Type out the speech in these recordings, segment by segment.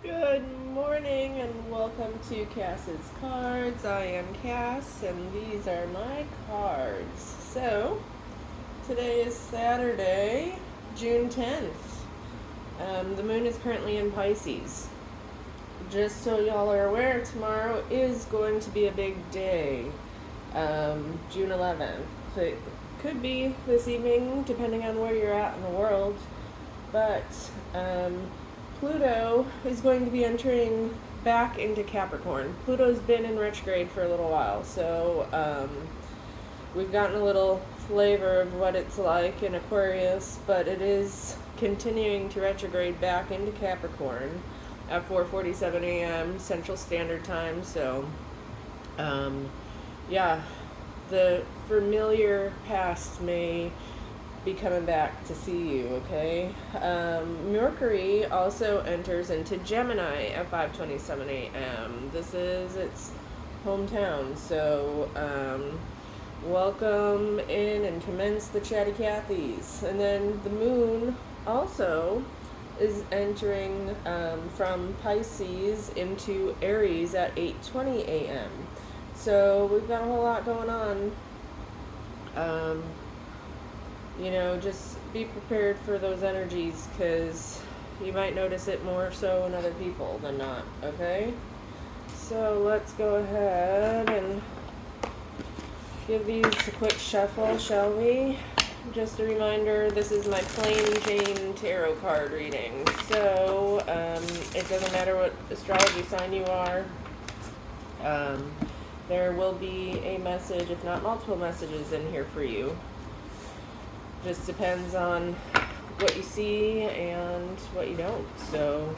Good morning and welcome to Cass's Cards. I am Cass and these are my cards. So, today is Saturday, June 10th. The moon is currently in Pisces. Just so y'all are aware, tomorrow is going to be a big day, June 11th. It could be this evening, depending on where you're at in the world, but Pluto is going to be entering back into Capricorn. Pluto's been in retrograde for a little while, so we've gotten a little flavor of what it's like in Aquarius, but it is continuing to retrograde back into Capricorn at 4:47 a.m. Central Standard Time. So, yeah, the familiar past may be coming back to see you, okay? Mercury also enters into Gemini at 5:27 a.m. This is its hometown, so welcome in and commence the chatty Cathys. And then the moon also is entering from Pisces into Aries at 8:20 a.m. So we've got a whole lot going on. Just be prepared for those energies because you might notice it more so in other people than not, okay? So let's go ahead and give these a quick shuffle, shall we? Just a reminder, this is my plain Jane tarot card reading. So, it doesn't matter what astrology sign you are. There will be a message, if not multiple messages in here for you. Just depends on what you see and what you don't. So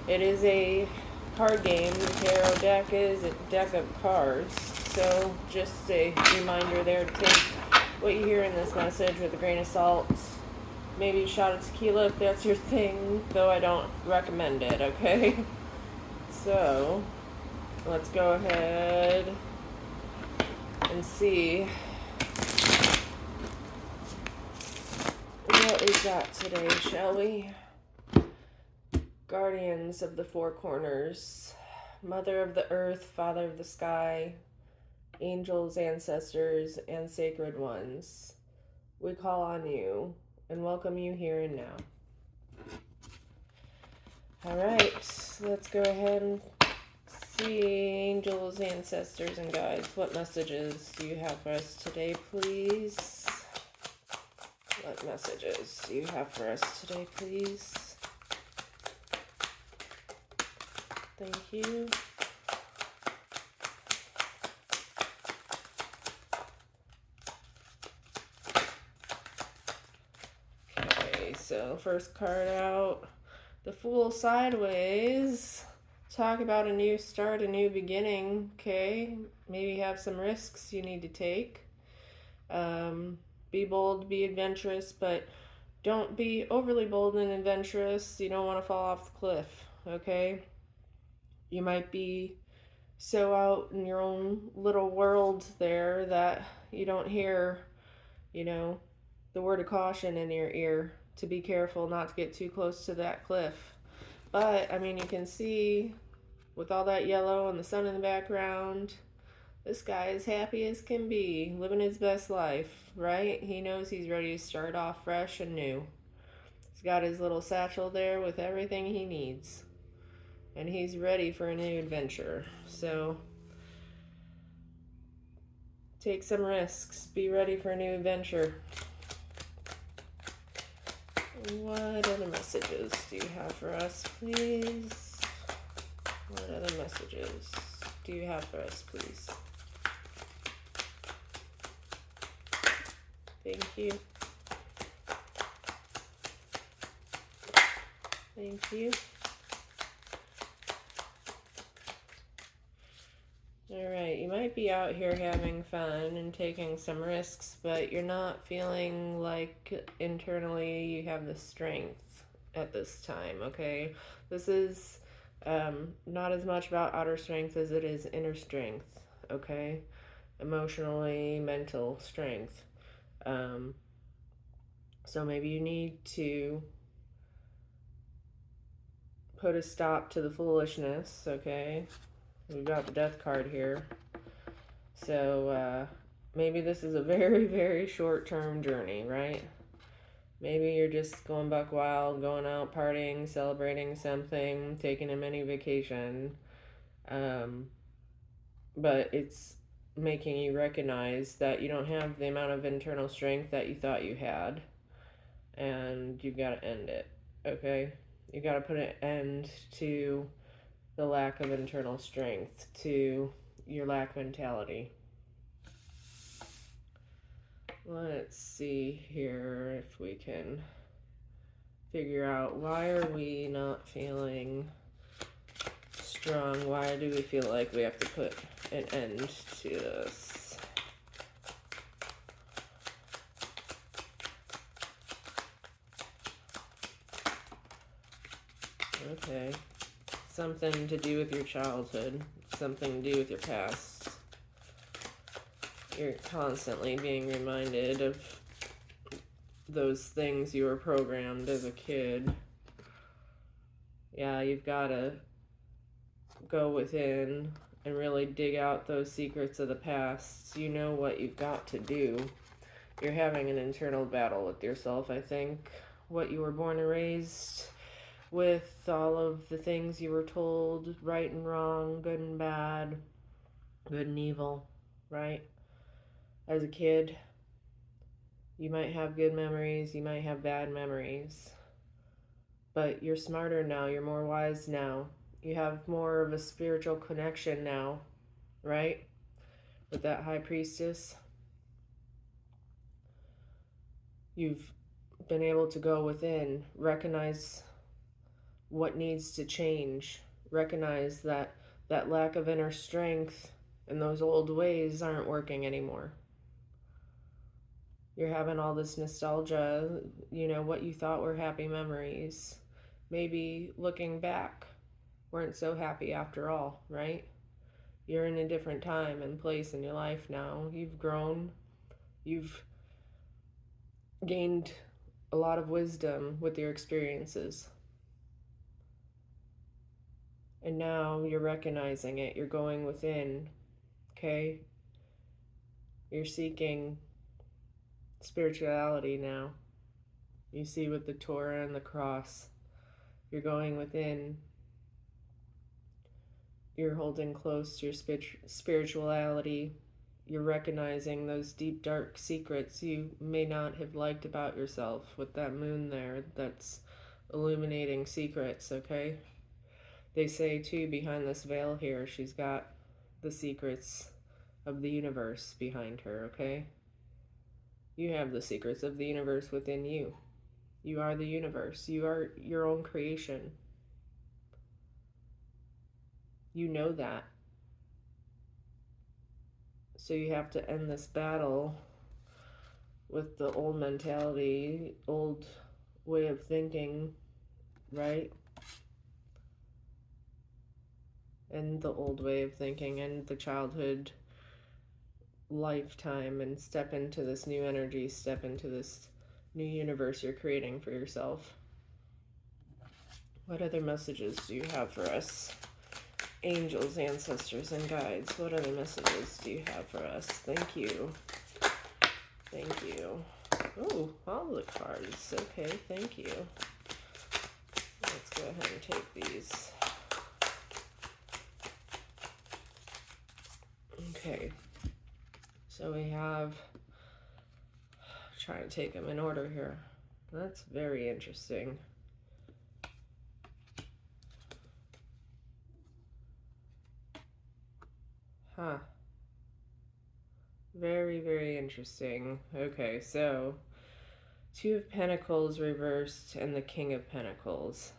it is a card game. The tarot deck is a deck of cards. So just a reminder there to take what you hear in this message with a grain of salt. Maybe a shot of tequila if that's your thing, though I don't recommend it, okay? So let's go ahead and see what we got today, shall we? Guardians of the four corners, Mother of the earth, Father of the sky, angels, ancestors, and sacred ones, we call on you and welcome you here and now. Alright, let's go ahead and see, angels, ancestors, and guides. What messages do you have for us today, please? What messages do you have for us today, please? Thank you. Okay, so first card out, the Fool sideways. Talk about a new start, a new beginning, okay? Maybe have some risks you need to take. Be bold, be adventurous, but don't be overly bold and adventurous. You don't want to fall off the cliff, okay? You might be so out in your own little world there that you don't hear, the word of caution in your ear to be careful not to get too close to that cliff. But, you can see with all that yellow and the sun in the background, this guy is happy as can be, living his best life, right? He knows he's ready to start off fresh and new. He's got his little satchel there with everything he needs. And he's ready for a new adventure. So, take some risks. Be ready for a new adventure. What other messages do you have for us, please? What other messages do you have for us, please? Thank you. Thank you. Alright, you might be out here having fun and taking some risks, but you're not feeling like internally you have the strength at this time, okay? This is not as much about outer strength as it is inner strength, okay? Emotionally, mental strength. So maybe you need to put a stop to the foolishness, okay? We've got the death card here. So, maybe this is a very, very short-term journey, right? Maybe you're just going buck wild, going out partying, celebrating something, taking a mini vacation. But it's making you recognize that you don't have the amount of internal strength that you thought you had. And you've got to end it, okay? You got to put an end to the lack of internal strength, to your lack mentality. Let's see here if we can figure out, why are we not feeling strong? Why do we feel like we have to put an end to this? Okay. Something to do with your childhood, something to do with your past. You're constantly being reminded of those things you were programmed as a kid. Yeah, you've got to go within and really dig out those secrets of the past. You know what you've got to do. You're having an internal battle with yourself, I think. What you were born and raised with, all of the things you were told, right and wrong, good and bad, good and evil, right? As a kid, you might have good memories, you might have bad memories, but you're smarter now, you're more wise now, you have more of a spiritual connection now, right? With that high priestess, you've been able to go within, recognize what needs to change, recognize that that lack of inner strength and those old ways aren't working anymore. You're having all this nostalgia, you know, what you thought were happy memories. Maybe looking back weren't so happy after all, right? You're in a different time and place in your life now. You've grown. You've gained a lot of wisdom with your experiences. And now you're recognizing it. You're going within, okay? You're seeking spirituality now. You see with the Torah and the cross. You're going within. You're holding close to your spirituality. You're recognizing those deep, dark secrets you may not have liked about yourself, with that moon there that's illuminating secrets, okay? They say, too, behind this veil here, she's got the secrets of the universe behind her, okay? You have the secrets of the universe within you. You are the universe. You are your own creation. You know that. So you have to end this battle with the old mentality, old way of thinking, right? And the old way of thinking and the childhood lifetime, and step into this new energy, step into this new universe you're creating for yourself. What other messages do you have for us? Angels, ancestors, and guides, what other messages do you have for us? Thank you. Thank you. Oh, all the cards. Okay, thank you. Let's go ahead and take these. Okay. So we have, trying to take them in order here. That's very interesting. Huh. Very, very interesting. Okay, so Two of Pentacles reversed and the King of Pentacles.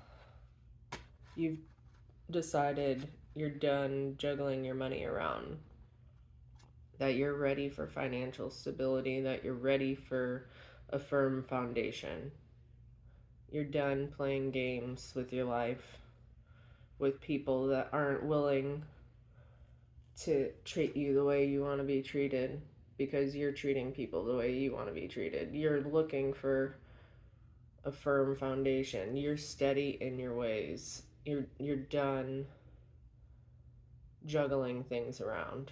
You've decided you're done juggling your money around. That you're ready for financial stability, that you're ready for a firm foundation. You're done playing games with your life, with people that aren't willing to treat you the way you want to be treated, because you're treating people the way you want to be treated. You're looking for a firm foundation. You're steady in your ways. you're done juggling things around.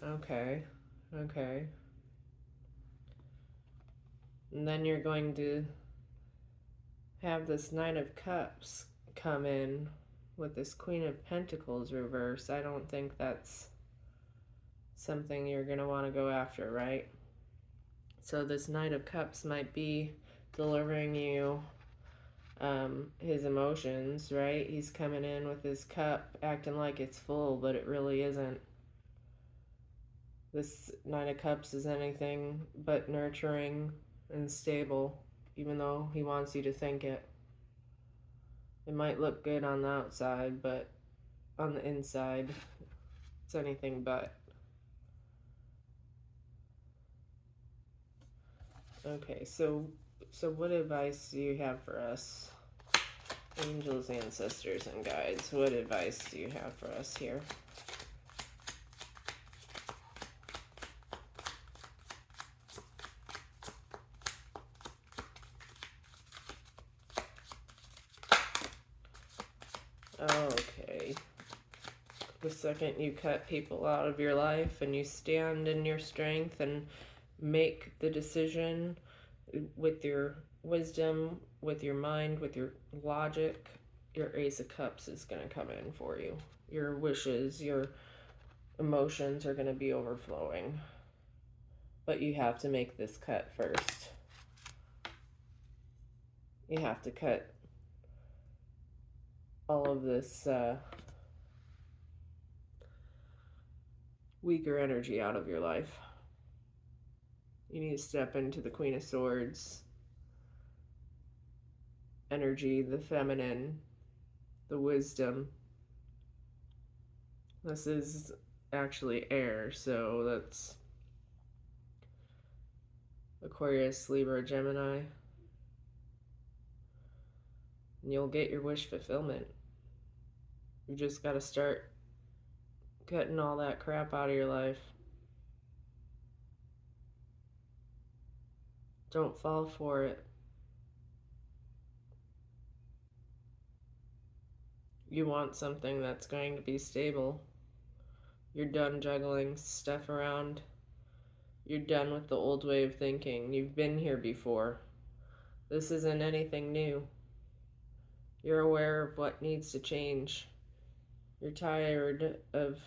Okay. Okay. And then you're going to have this Knight of Cups come in with this Queen of Pentacles reverse. I don't think that's something you're going to want to go after, right? So this Knight of Cups might be delivering you his emotions, right? He's coming in with his cup acting like it's full, but it really isn't. This Nine of Cups is anything but nurturing and stable, even though he wants you to think it. It might look good on the outside, but on the inside, it's anything but. Okay, so what advice do you have for us? Angels, ancestors, and guides, what advice do you have for us here? Okay. The second you cut people out of your life and you stand in your strength and make the decision with your wisdom, with your mind, with your logic, your Ace of Cups is going to come in for you. Your wishes, your emotions are going to be overflowing. But you have to make this cut first. You have to cut all of this weaker energy out of your life. You need to step into the Queen of Swords energy, the feminine, the wisdom. This is actually air, so that's Aquarius, Libra, Gemini. And you'll get your wish fulfillment. You just got to start cutting all that crap out of your life. Don't fall for it. You want something that's going to be stable. You're done juggling stuff around. You're done with the old way of thinking. You've been here before. This isn't anything new. You're aware of what needs to change. You're tired of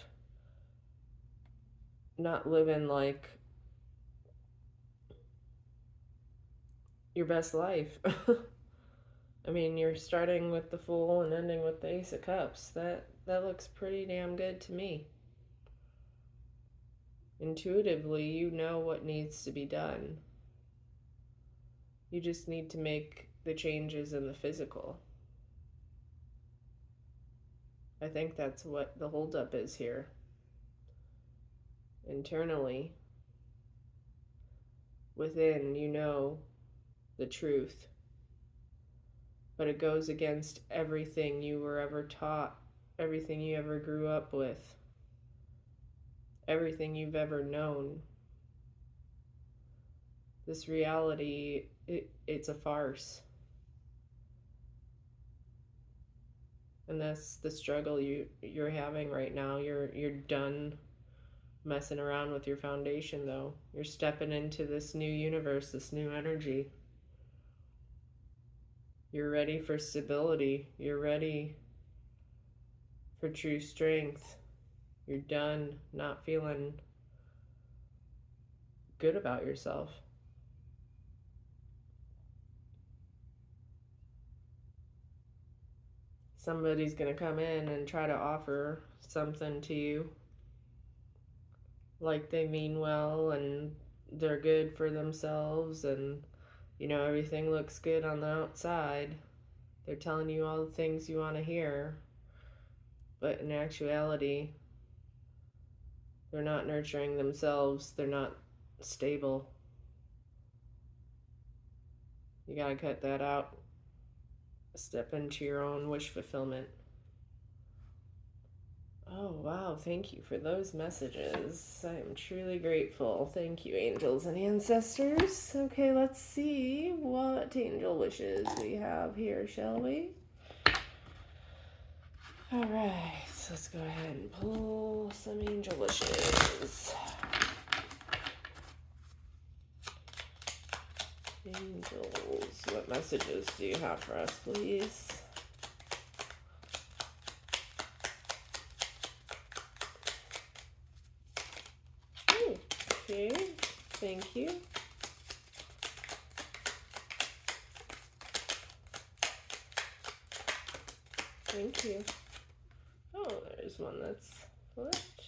not living like your best life. I mean, you're starting with the Fool and ending with the Ace of Cups. That looks pretty damn good to me. Intuitively, you know what needs to be done. You just need to make the changes in the physical. I think that's what the holdup is here. Internally, within, you know the truth. But it goes against everything you were ever taught, everything you ever grew up with, everything you've ever known. This reality, it's a farce. And that's the struggle you're having right now. You're done messing around with your foundation, though. You're stepping into this new universe, this new energy. You're ready for stability. You're ready for true strength. You're done not feeling good about yourself. Somebody's going to come in and try to offer something to you like they mean well and they're good for themselves and everything looks good on the outside. They're telling you all the things you want to hear, but in actuality they're not nurturing themselves. They're not stable. You gotta cut that out. Step into your own wish fulfillment. Oh, wow. Thank you for those messages. I am truly grateful. Thank you, angels and ancestors. Okay, let's see what angel wishes we have here, shall we? All right, so let's go ahead and pull some angel wishes. Angels, what messages do you have for us, please? Okay, thank you. Thank you. Oh, there's one that's flipped.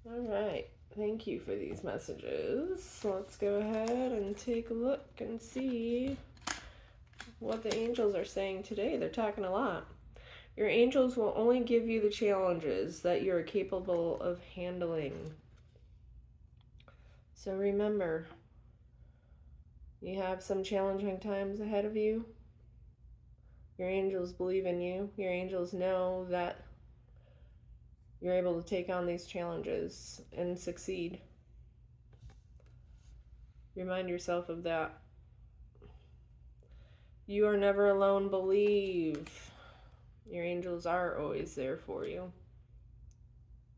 All right. Thank you for these messages. So let's go ahead and take a look and see what the angels are saying today. They're talking a lot. Your angels will only give you the challenges that you're capable of handling. So remember, you have some challenging times ahead of you. Your angels believe in you. Your angels know that you're able to take on these challenges and succeed. Remind yourself of that. You are never alone. Believe. Your angels are always there for you.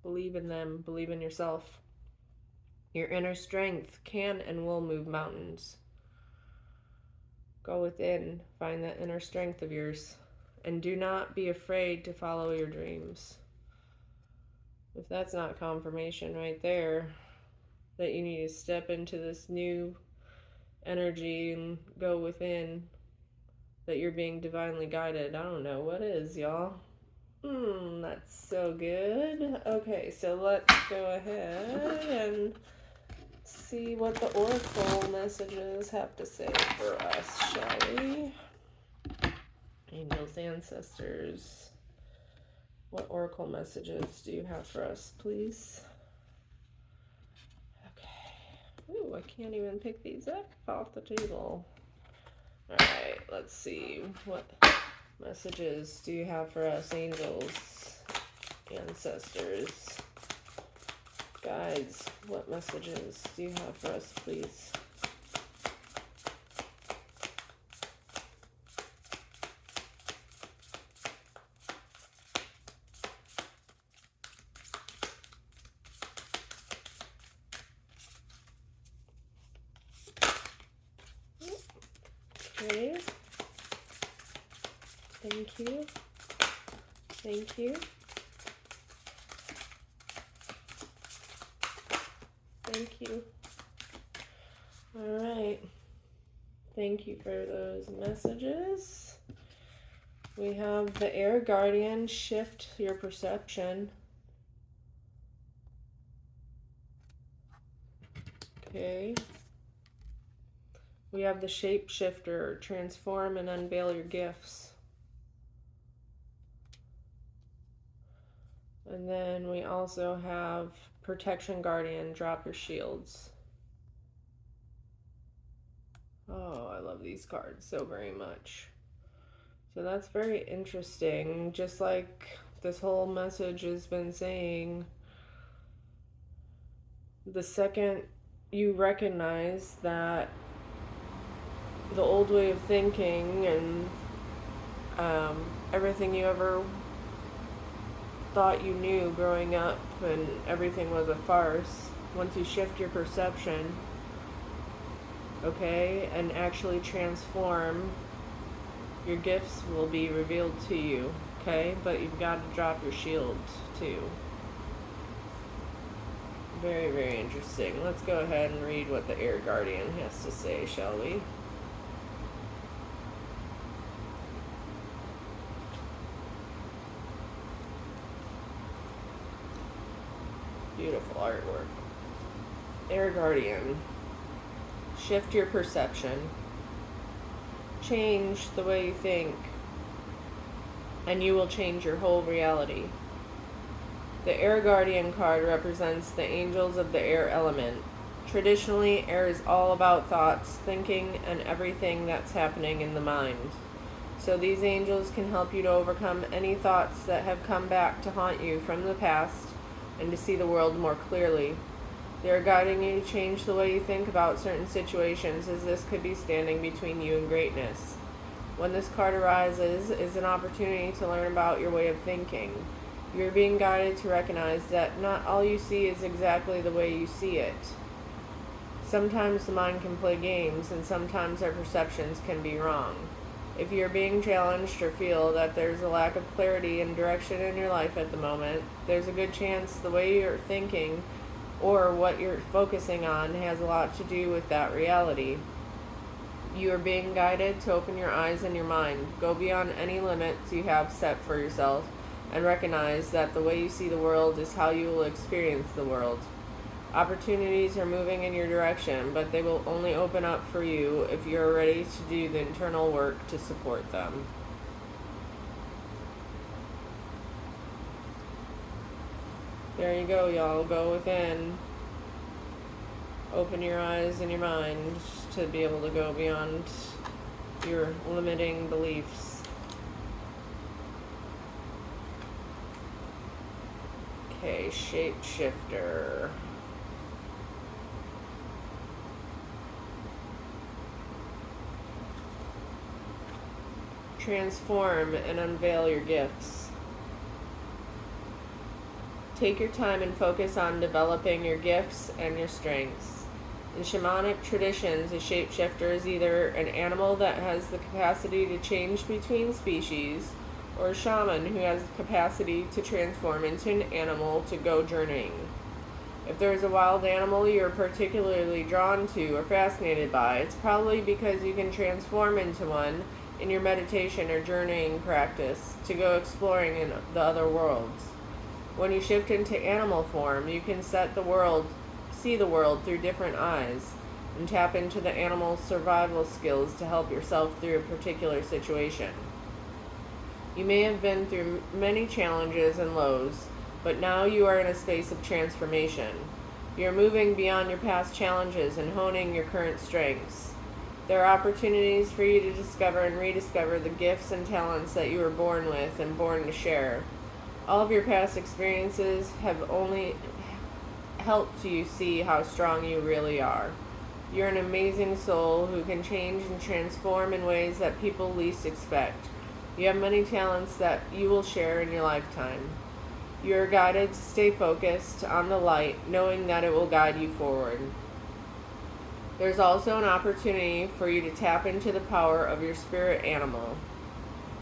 Believe in them. Believe in yourself. Your inner strength can and will move mountains. Go within. Find that inner strength of yours. And do not be afraid to follow your dreams. If that's not confirmation right there, that you need to step into this new energy and go within, that you're being divinely guided. I don't know what is, y'all. That's so good. Okay, so let's go ahead and see what the oracle messages have to say for us, shall we? Angels, ancestors, what oracle messages do you have for us, please? Okay. Ooh, I can't even pick these up off the table. Alright, let's see. What messages do you have for us, angels, ancestors, guides? What messages do you have for us, please? Okay. Thank you. Thank you. Thank you. All right. Thank you for those messages. We have the Air Guardian, shift your perception. Okay. We have the Shapeshifter, transform and unveil your gifts. And then we also have Protection Guardian, drop your shields. Oh, I love these cards so very much. So that's very interesting. Just like this whole message has been saying, the second you recognize that the old way of thinking and everything you ever thought you knew growing up and everything was a farce, once you shift your perception, okay, and actually transform, your gifts will be revealed to you, okay? But you've got to drop your shield too. Very, very interesting. Let's go ahead and read what the Air Guardian has to say, shall we? Beautiful artwork. Air Guardian, shift your perception. Change the way you think, and you will change your whole reality. The Air Guardian card represents the angels of the air element. Traditionally, air is all about thoughts, thinking, and everything that's happening in the mind. So these angels can help you to overcome any thoughts that have come back to haunt you from the past and to see the world more clearly. They are guiding you to change the way you think about certain situations, as this could be standing between you and greatness. When this card arises, is an opportunity to learn about your way of thinking. You are being guided to recognize that not all you see is exactly the way you see it. Sometimes the mind can play games, and sometimes our perceptions can be wrong. If you're being challenged or feel that there's a lack of clarity and direction in your life at the moment, there's a good chance the way you're thinking or what you're focusing on has a lot to do with that reality. You are being guided to open your eyes and your mind, go beyond any limits you have set for yourself, and recognize that the way you see the world is how you will experience the world. Opportunities are moving in your direction, but they will only open up for you if you're ready to do the internal work to support them. There you go, y'all. Go within. Open your eyes and your mind to be able to go beyond your limiting beliefs. Okay, shapeshifter. Transform and unveil your gifts. Take your time and focus on developing your gifts and your strengths. In shamanic traditions, a shapeshifter is either an animal that has the capacity to change between species, or a shaman who has the capacity to transform into an animal to go journeying. If there is a wild animal you're particularly drawn to or fascinated by, it's probably because you can transform into one in your meditation or journeying practice to go exploring in the other worlds. When you shift into animal form, you can see the world through different eyes, and tap into the animal's survival skills to help yourself through a particular situation. You may have been through many challenges and lows, but now you are in a space of transformation. You are moving beyond your past challenges and honing your current strengths. There are opportunities for you to discover and rediscover the gifts and talents that you were born with and born to share. All of your past experiences have only helped you see how strong you really are. You're an amazing soul who can change and transform in ways that people least expect. You have many talents that you will share in your lifetime. You are guided to stay focused on the light, knowing that it will guide you forward. There's also an opportunity for you to tap into the power of your spirit animal.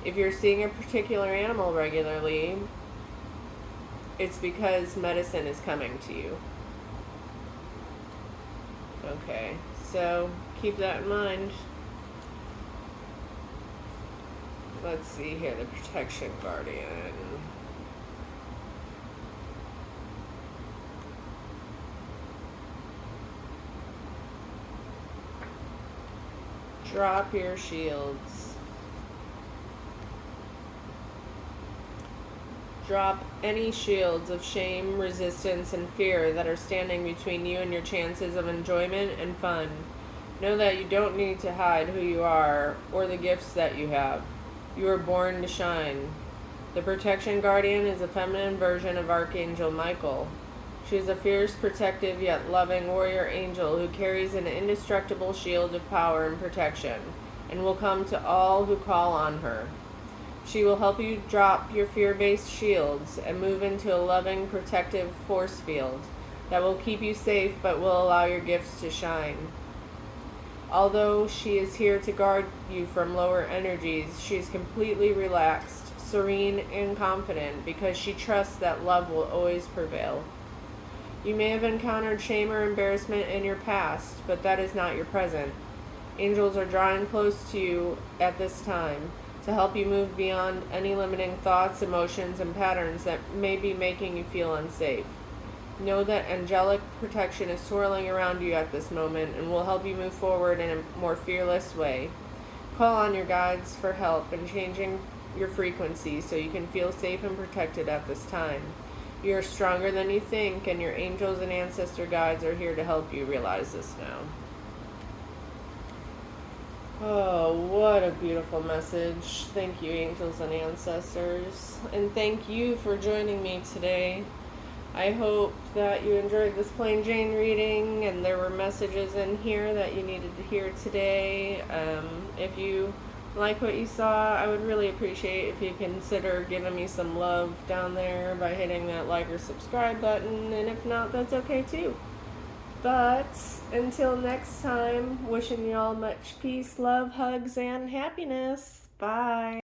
If you're seeing a particular animal regularly, it's because medicine is coming to you. Okay, so keep that in mind. Let's see here, the Protection Guardian. Drop your shields. Drop any shields of shame, resistance, and fear that are standing between you and your chances of enjoyment and fun. Know that you don't need to hide who you are or the gifts that you have. You were born to shine. The Protection Guardian is a feminine version of Archangel Michael. She is a fierce, protective, yet loving warrior angel who carries an indestructible shield of power and protection, and will come to all who call on her. She will help you drop your fear-based shields and move into a loving, protective force field that will keep you safe but will allow your gifts to shine. Although she is here to guard you from lower energies, she is completely relaxed, serene, and confident because she trusts that love will always prevail. You may have encountered shame or embarrassment in your past, but that is not your present. Angels are drawing close to you at this time to help you move beyond any limiting thoughts, emotions, and patterns that may be making you feel unsafe. Know that angelic protection is swirling around you at this moment and will help you move forward in a more fearless way. Call on your guides for help in changing your frequency so you can feel safe and protected at this time. You are stronger than you think, and your angels and ancestor guides are here to help you realize this now. Oh, what a beautiful message. Thank you, angels and ancestors. And thank you for joining me today. I hope that you enjoyed this Plain Jane reading and there were messages in here that you needed to hear today. If you like what you saw, I would really appreciate if you consider giving me some love down there by hitting that like or subscribe button, and if not, that's okay too. But until next time, wishing you all much peace, love, hugs, and happiness. Bye.